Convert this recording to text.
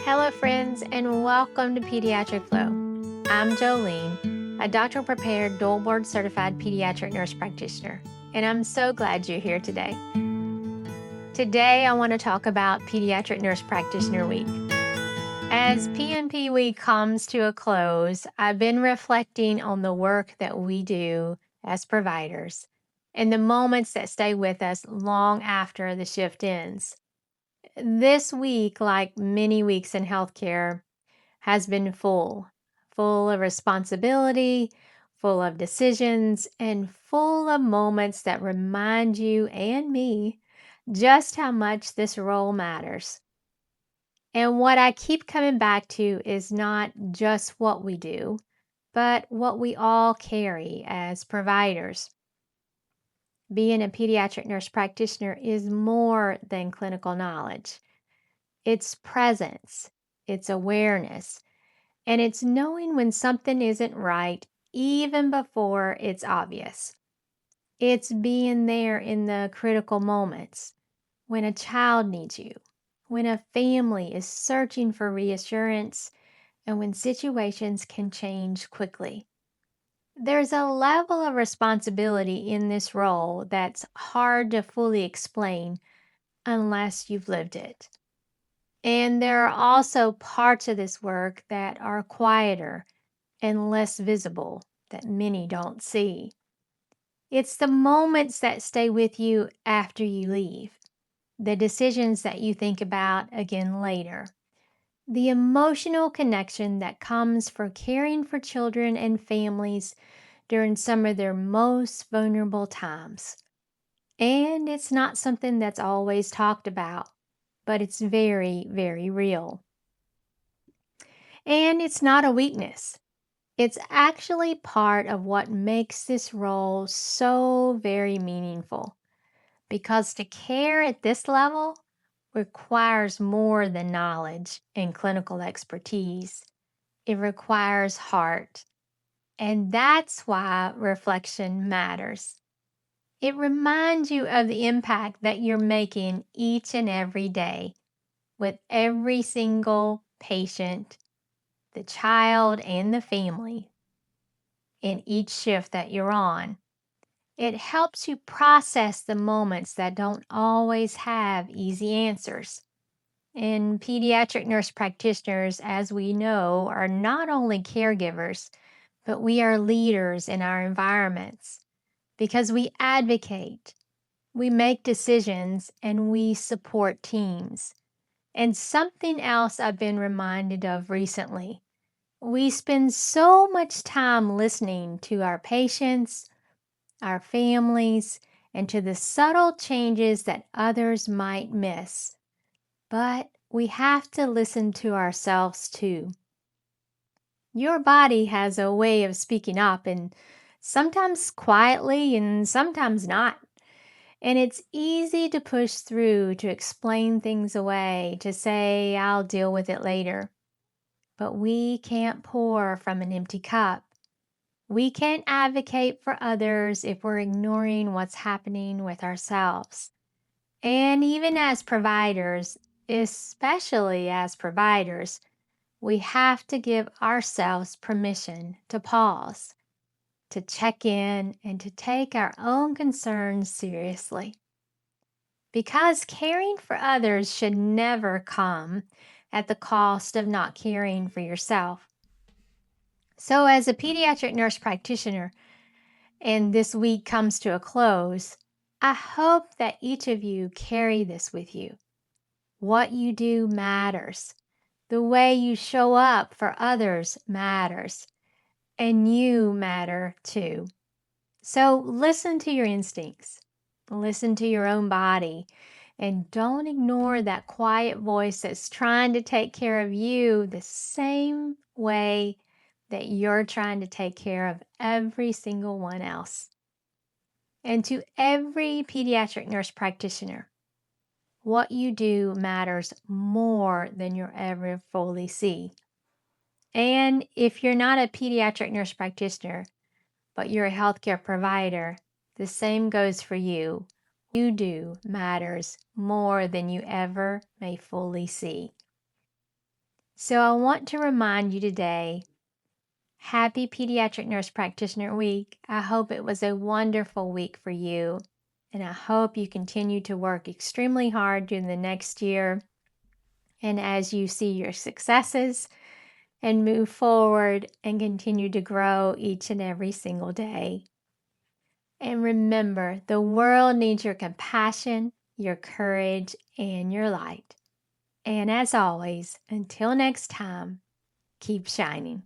Hello, friends, and welcome to Pediatric Flow. I'm Jolene, a doctoral prepared, dual board certified pediatric nurse practitioner, and I'm so glad you're here today. Today, I want to talk about Pediatric Nurse Practitioner Week. As PNP Week comes to a close, I've been reflecting on the work that we do as providers and the moments that stay with us long after the shift ends. This week, like many weeks in healthcare, has been full of responsibility, full of decisions, and full of moments that remind you and me just how much this role matters. And what I keep coming back to is not just what we do, but what we all carry as providers. Being a pediatric nurse practitioner is more than clinical knowledge. It's presence, it's awareness, and it's knowing when something isn't right even before it's obvious. It's being there in the critical moments when a child needs you, when a family is searching for reassurance, and when situations can change quickly. There's a level of responsibility in this role that's hard to fully explain unless you've lived it. And there are also parts of this work that are quieter and less visible that many don't see. It's the moments that stay with you after you leave, the decisions that you think about again later, the emotional connection that comes for caring for children and families during some of their most vulnerable times. And it's not something that's always talked about, but it's very, very real. And it's not a weakness. It's actually part of what makes this role so very meaningful, because to care at this level requires more than knowledge and clinical expertise. It requires heart. And that's why reflection matters. It reminds you of the impact that you're making each and every day with every single patient, the child, and the family in each shift that you're on. It helps you process the moments that don't always have easy answers. And pediatric nurse practitioners, as we know, are not only caregivers, but we are leaders in our environments because we advocate, we make decisions, and we support teams. And something else I've been reminded of recently: we spend so much time listening to our patients, our families, and to the subtle changes that others might miss. But we have to listen to ourselves too. Your body has a way of speaking up, and sometimes quietly and sometimes not. And it's easy to push through, to explain things away, to say, I'll deal with it later. But we can't pour from an empty cup. We can't advocate for others if we're ignoring what's happening with ourselves. And even as providers, especially as providers, we have to give ourselves permission to pause, to check in, and to take our own concerns seriously. Because caring for others should never come at the cost of not caring for yourself. So, as a pediatric nurse practitioner, and this week comes to a close, I hope that each of you carry this with you. What you do matters. The way you show up for others matters. And you matter too. So listen to your instincts. Listen to your own body. And don't ignore that quiet voice that's trying to take care of you the same way that you're trying to take care of every single one else. And to every pediatric nurse practitioner, what you do matters more than you ever fully see. And if you're not a pediatric nurse practitioner, but you're a healthcare provider, the same goes for you. What you do matters more than you ever may fully see. So I want to remind you today, happy Pediatric Nurse Practitioner Week. I hope it was a wonderful week for you, and I hope you continue to work extremely hard during the next year. And as you see your successes and move forward and continue to grow each and every single day. And remember, the world needs your compassion, your courage, and your light. And as always, until next time, keep shining.